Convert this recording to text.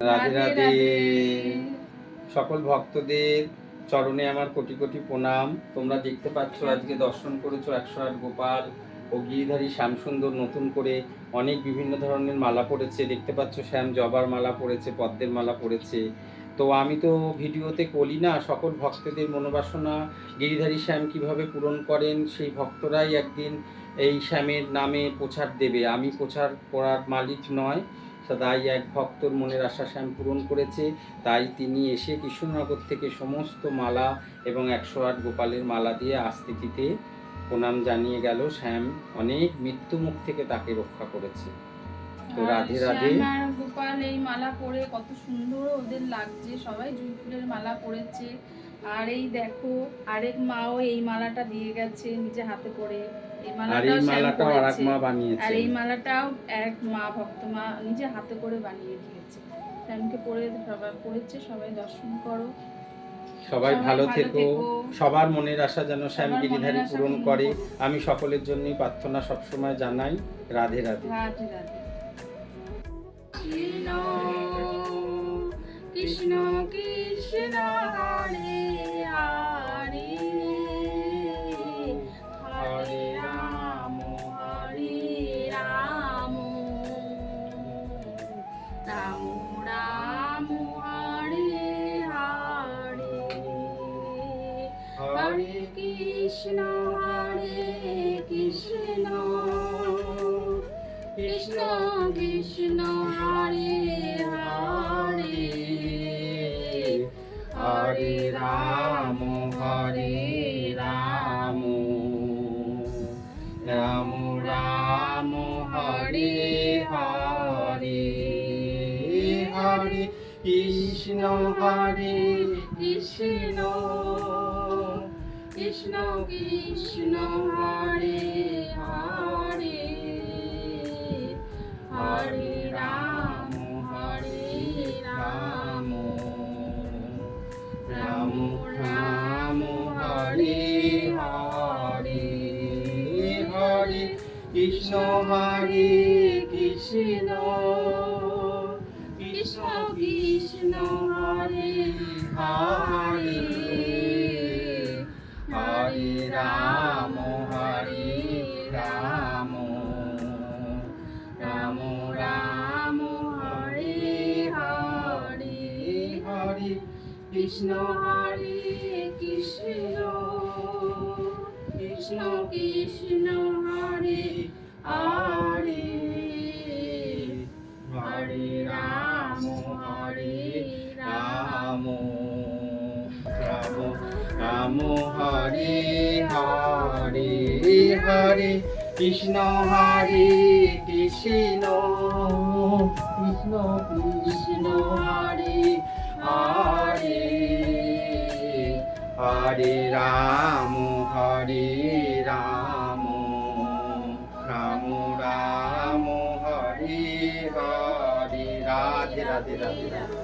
রাধে রাধে। সকল ভক্তদের চরণে আমার কোটি কোটি প্রণাম। তোমরা দেখতে পাচ্ছ আজকে দর্শন করেছো 108 গোপাল ও গিরিধারী শ্যামসুন্দর নতুন করে অনেক বিভিন্ন ধরনের মালা পড়েছে। দেখতে পাচ্ছ শ্যাম জবার মালা পড়েছে, পদ্মের মালা পড়েছে। তো আমি তো ভিডিওতে বলি না, সকল ভক্তদের মনোবাসনা গিরিধারী শ্যাম কিভাবে পূরণ করেন, সেই ভক্তরাই একদিন এই শ্যামের নামে প্রচার দেবে। আমি প্রচার করার মালিক নয়, তাই এক ভক্তর মনের আশা শ্যাম পূরণ করেছে। তাই তিনি এসে কৃষ্ণনগর থেকে সমস্ত মালা এবং 108 গোপালের মালা দিয়ে আস্তিতিতে প্রণাম জানিয়ে গেল। শ্যাম অনেক মৃত্যু মুখ থেকে তাকে রক্ষা করেছে। তো রাধে রাধে। গোপাল এই মালা পরে কত সুন্দর ওদের লাগছে, সবাই জুঁই ফুলের মালা পরেছে। আর এই দেখো আরেক মাও এই মালাটা দিয়ে গেছে নিজে হাতে করে। এই মালাটাও আরেক মা বানিয়েছে, আর এই মালাটাও এক মা ভক্ত মা নিজে হাতে করে বানিয়ে দিয়েছে। শ্যামকে পরে সবাই পড়েছে, সবাই দর্শন করো। সবাই ভালো থেকো। সবার মনের আশা যেন শ্যাম গিরিধারী পূরণ করে, আমি সকলের জন্যই প্রার্থনা সবসময় জানাই। রাধে রাধে। রাধে রাধে। কৃষ্ণ কৃষ্ণ হরে হরে, হরে রাম হরে রাম, রাম রাম হরে হরে, হরে কৃষ্ণ হরে কৃষ্ণ, কৃষ্ণ কৃষ্ণ হরে হরে, হরে রাম হরে রাম, রাম রাম হরে হরে, হরে কৃষ্ণ হরে কৃষ্ণ, কৃষ্ণ কৃষ্ণ হরে হরে, হরে রাম হরে রাম, রাম রাম হরে হরে, হরে কৃষ্ণ হরে কৃষ্ণ, কৃষ্ণ কৃষ্ণ হরে হরে, হরে রাম হরে রাম, রাম রাম হরে হরে, হরে কৃষ্ণ হরে কৃষ্ণ, কৃষ্ণ কৃষ্ণ হরে হরে, হরে রাম হরে রাম, রাম রাম হরে হরে, হরে কৃষ্ণ হরে কৃষ্ণ, কৃষ্ণ কৃষ্ণ হরে হরে, হরে রাম হরে রাম, রাম রাম হরে হরে। রাধে রাধে রাধে রাধে।